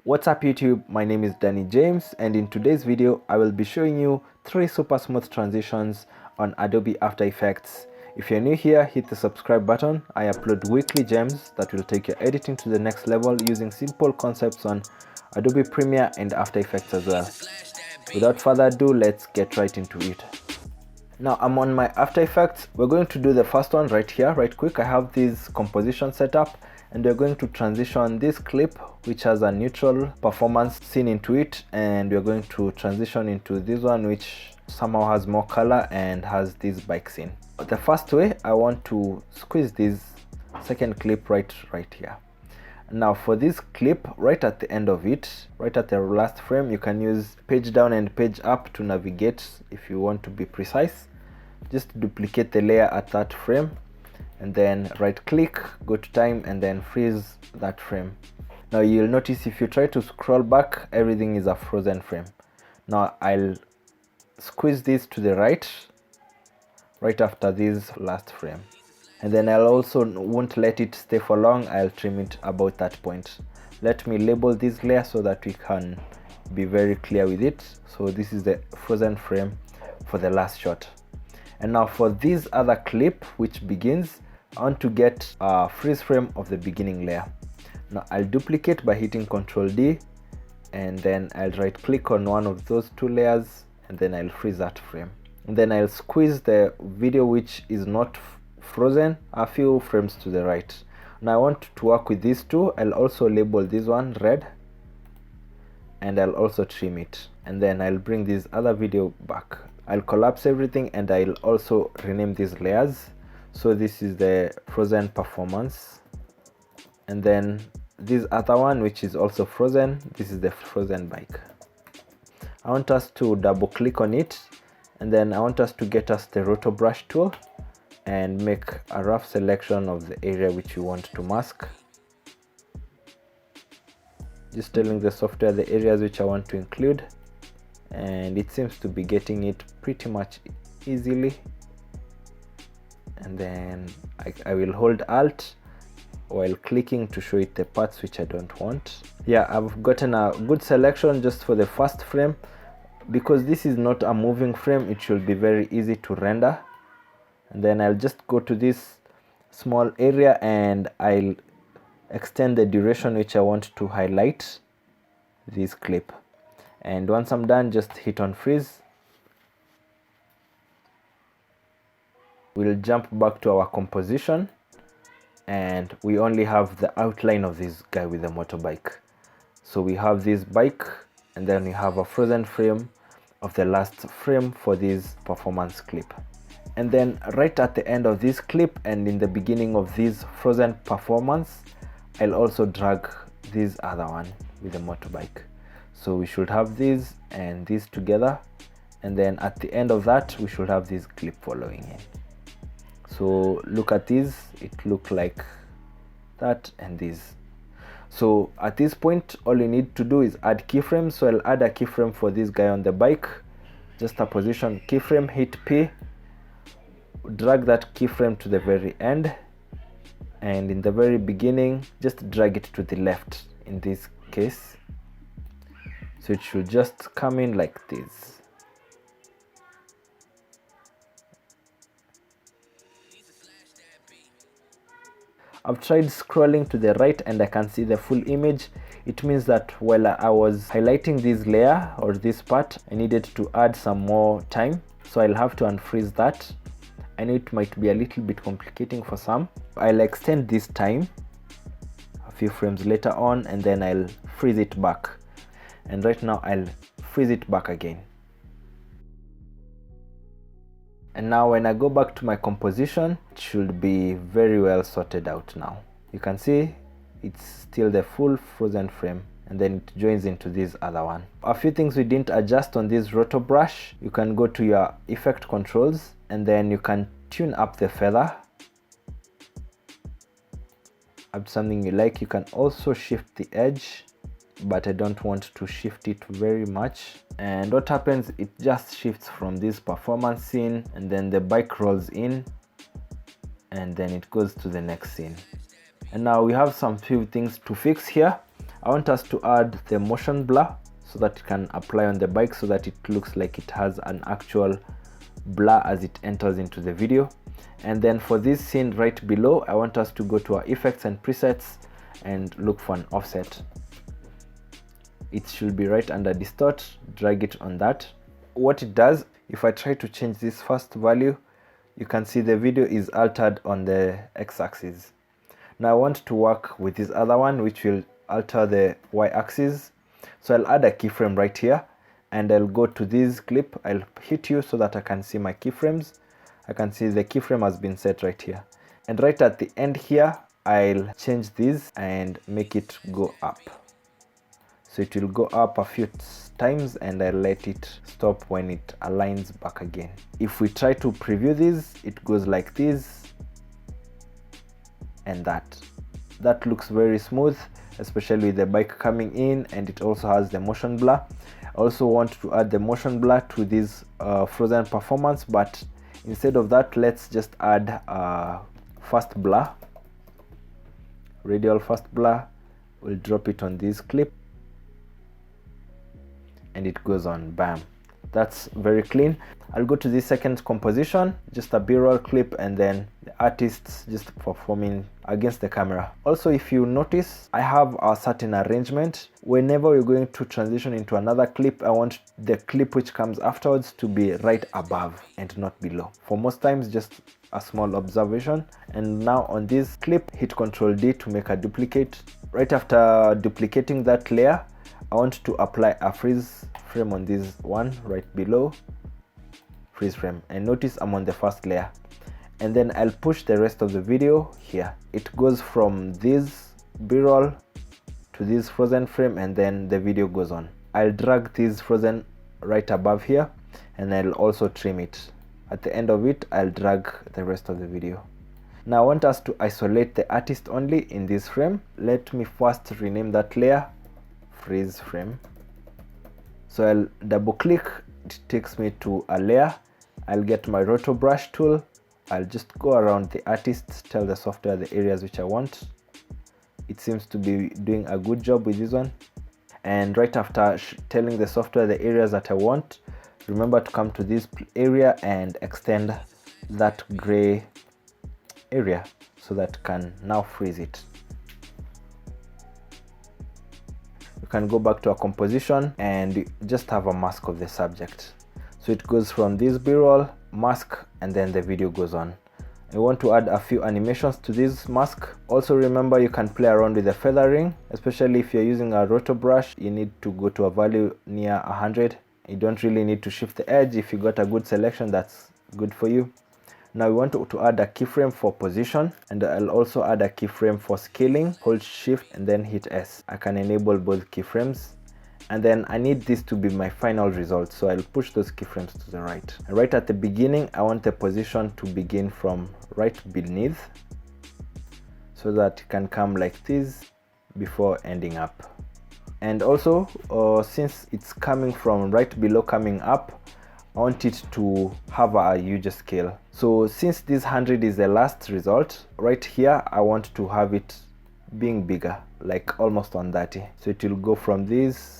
What's up YouTube, my name is Danny James, and in today's video I will be showing you 3 super smooth transitions on Adobe After Effects. If you're new here, hit the subscribe button. I upload weekly gems that will take your editing to the next level using simple concepts on Adobe Premiere and After Effects as well. Without further ado, let's get right into it. Now I'm on my After Effects. We're going to do the first one right here, right quick. I have this composition set up and we're going to transition this clip which has a neutral performance scene into it, and we're going to transition into this one which somehow has more color and has this bike scene. The first way, I want to squeeze this second clip right here. Now for this clip, right at the end of it, right at the last frame, you can use page down and page up to navigate if you want to be precise. Just duplicate the layer at that frame and then right click, go to time and then freeze that frame. Now you'll notice if you try to scroll back, everything is a frozen frame. Now I'll squeeze this to the right after this last frame. And then I'll also won't let it stay for long, I'll trim it about that point. Let me label this layer so that we can be very clear with it. So this is the frozen frame for the last shot. And now for this other clip which begins, I want to get a freeze frame of the beginning layer. Now I'll duplicate by hitting Ctrl D, and then I'll right click on one of those two layers and then I'll freeze that frame. And then I'll squeeze the video which is not frozen a few frames to the right. Now I want to work with these two. I'll also label this one red and I'll also trim it, and then I'll bring this other video back. I'll collapse everything and I'll also rename these layers. So this is the frozen performance, and then this other one which is also frozen, this is the frozen bike. I want us to double click on it, and then I want us to get us the roto brush tool and make a rough selection of the area which we want to mask. Just telling the software the areas which I want to include, and it seems to be getting it pretty much easily. And then I will hold Alt while clicking to show it the parts which I don't want. Yeah, I've gotten a good selection just for the first frame. Because this is not a moving frame, it should be very easy to render. And then I'll just go to this small area and I'll extend the duration which I want to highlight this clip. And once I'm done, just hit on freeze. We'll jump back to our composition and we only have the outline of this guy with the motorbike. So we have this bike and then we have a frozen frame of the last frame for this performance clip. And then right at the end of this clip and in the beginning of this frozen performance, I'll also drag this other one with the motorbike. So we should have this and this together, and then at the end of that we should have this clip following in. So look at this, it looks like that and this. So at this point all you need to do is add keyframes. So I'll add a keyframe for this guy on the bike. Just a position keyframe, hit P, drag that keyframe to the very end, and in the very beginning just drag it to the left in this case. So it should just come in like this. I've tried scrolling to the right and I can see the full image. It means that while I was highlighting this layer or this part, I needed to add some more time. So I'll have to unfreeze that. I know it might be a little bit complicating for some. I'll extend this time a few frames later on and then I'll freeze it back. And right now I'll freeze it back again. And now when I go back to my composition, it should be very well sorted out now. You can see it's still the full frozen frame and then it joins into this other one. A few things we didn't adjust on this roto brush. You can go to your effect controls and then you can tune up the feather up to something you like. You can also shift the edge, but I don't want to shift it very much. And what happens, it just shifts from this performance scene and then the bike rolls in and then it goes to the next scene. And now we have some few things to fix here. I want us to add the motion blur so that it can apply on the bike, so that it looks like it has an actual blur as it enters into the video. And then for this scene right below, I want us to go to our effects and presets and look for an offset. It should be right under distort. Drag it on that. What it does, if I try to change this first value, you can see the video is altered on the x-axis. Now I want to work with this other one, which will alter the y-axis. So I'll add a keyframe right here, and I'll go to this clip. I'll hit you so that I can see my keyframes. I can see the keyframe has been set right here. And right at the end here, I'll change this and make it go up. So it will go up a few times, and I'll let it stop when it aligns back again. If we try to preview this, it goes like this and that. That looks very smooth, especially with the bike coming in, and it also has the motion blur. I also want to add the motion blur to this frozen performance, but instead of that, let's just add fast blur, radial fast blur. We'll drop it on this clip, and it goes on. Bam, that's very clean. I'll go to this second composition, just a b-roll clip, and then the artists just performing against the camera. Also, if you notice, I have a certain arrangement. Whenever we're going to transition into another clip, I want the clip which comes afterwards to be right above and not below. For most times, just a small observation. And now on this clip, hit Ctrl D to make a duplicate. Right after duplicating that layer, I want to apply a freeze frame on this one right below. Freeze frame, and notice I'm on the first layer, and then I'll push the rest of the video here. It goes from this b-roll to this frozen frame, and then the video goes on. I'll drag this frozen right above here, and I'll also trim it. At the end of it, I'll drag the rest of the video. Now I want us to isolate the artist only in this frame. Let me first rename that layer freeze frame. So I'll double click, it takes me to a layer. I'll get my roto brush tool. I'll just go around the artist, tell the software the areas which I want. It seems to be doing a good job with this one. And right after telling the software the areas that I want, remember to come to this area and extend that gray area so that can now freeze it. You can go back to a composition and just have a mask of the subject. So it goes from this b-roll, mask, and then the video goes on. I want to add a few animations to this mask. Also remember, you can play around with the feathering, especially if you're using a roto brush. You need to go to a value near 100. You don't really need to shift the edge. If you got a good selection, that's good for you. Now we want to add a keyframe for position, and I'll also add a keyframe for scaling. Hold shift and then hit S. I can enable both keyframes. And then I need this to be my final result, so I'll push those keyframes to the right. And right at the beginning, I want the position to begin from right beneath, so that it can come like this before ending up. And also, since it's coming from right below coming up, I want it to have a huge scale. So since this 100 is the last result, right here I want to have it being bigger, like almost 130. So it will go from this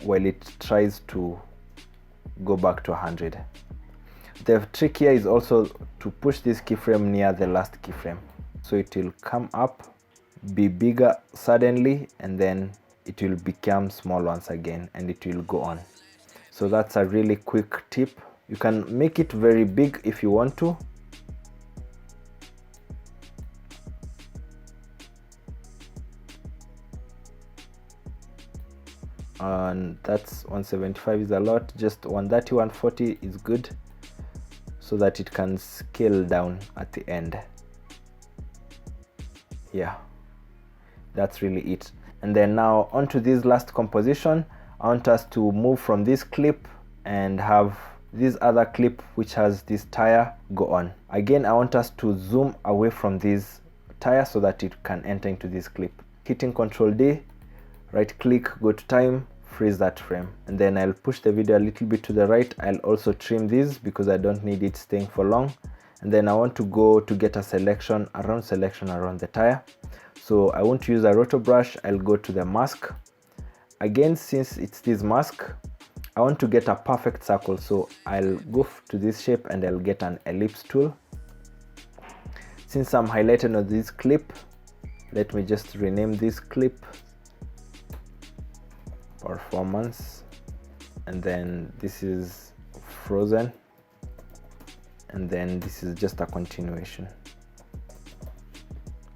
while it tries to go back to 100. The trick here is also to push this keyframe near the last keyframe, so it will come up, be bigger suddenly, and then it will become small once again, and it will go on. So that's a really quick tip. You can make it very big if you want to. And that's 175 is a lot. Just 130, 140 is good, so that it can scale down at the end. Yeah, that's really it. And then now onto this last composition, I want us to move from this clip and have this other clip which has this tire go on. Again, I want us to zoom away from this tire so that it can enter into this clip. Hitting Ctrl D, right click, go to time, freeze that frame, and then I'll push the video a little bit to the right. I'll also trim this because I don't need it staying for long, and then I want to go to get a selection around the tire. So I want to use a roto brush. I'll go to the mask again. Since it's this mask, I want to get a perfect circle, so I'll go to this shape and I'll get an ellipse tool. Since I'm highlighting on this clip, let me just rename this clip performance, and then this is frozen, and then this is just a continuation.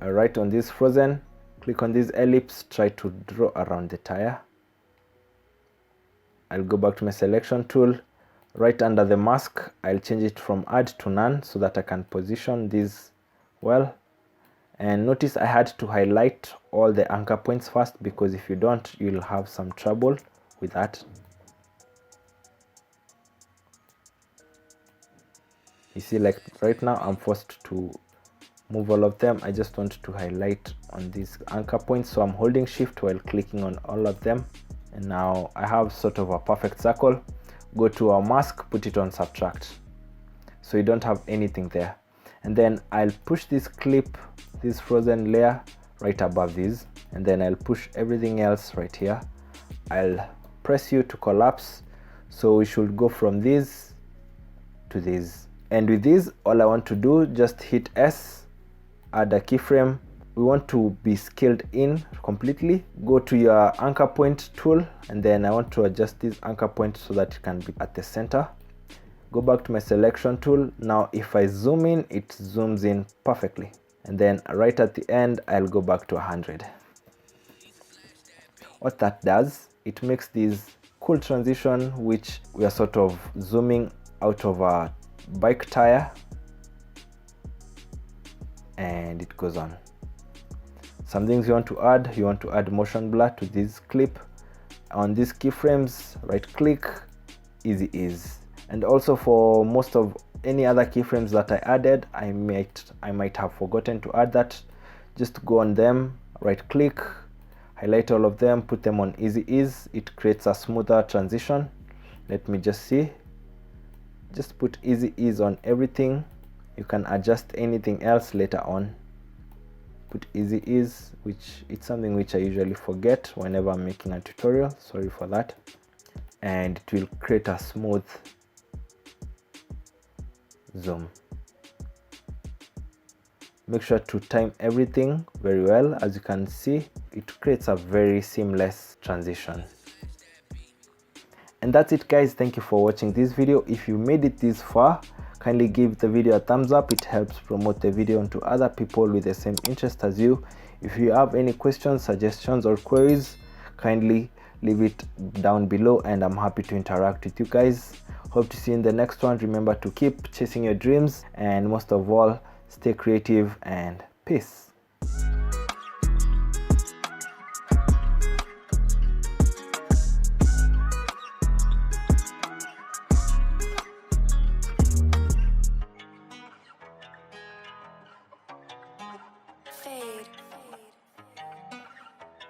I write on this frozen, click on this ellipse, try to draw around the tire. I'll go back to my selection tool, right under the mask, I'll change it from add to none so that I can position this well. And notice I had to highlight all the anchor points first, because if you don't, you'll have some trouble with that. You see, like right now I'm forced to move all of them. I just want to highlight on these anchor points, so I'm holding shift while clicking on all of them, and now I have sort of a perfect circle. Go to our mask, put it on subtract, so you don't have anything there, and then I'll push this clip, this frozen layer, right above this, and then I'll push everything else right here. I'll press U to collapse, so we should go from this to this, and with this all I want to do, just hit S, add a keyframe. We want to be scaled in completely. Go to your anchor point tool, and then I want to adjust this anchor point so that it can be at the center. Go back to my selection tool. Now if I zoom in, it zooms in perfectly, and then right at the end I'll go back to 100. What that does, it makes this cool transition, which we are sort of zooming out of a bike tire, and it goes on. Some things you want to add motion blur to this clip. On these keyframes, right click, easy ease. And also for most of any other keyframes that I added, I might have forgotten to add that. Just go on them, right click, highlight all of them, put them on easy ease. It creates a smoother transition. Let me just see. Just put easy ease on everything. You can adjust anything else later on. Put easy ease, which it's something which I usually forget whenever I'm making a tutorial. Sorry for that. And it will create a smooth zoom. Make sure to time everything very well. As you can see, it creates a very seamless transition. And that's it, guys. Thank you for watching this video. If you made it this far, kindly give the video a thumbs up. It helps promote the video onto other people with the same interest as you. If you have any questions, suggestions, or queries, kindly leave it down below, and I'm happy to interact with you guys. Hope to see you in the next one. Remember to keep chasing your dreams, and most of all, stay creative, and peace.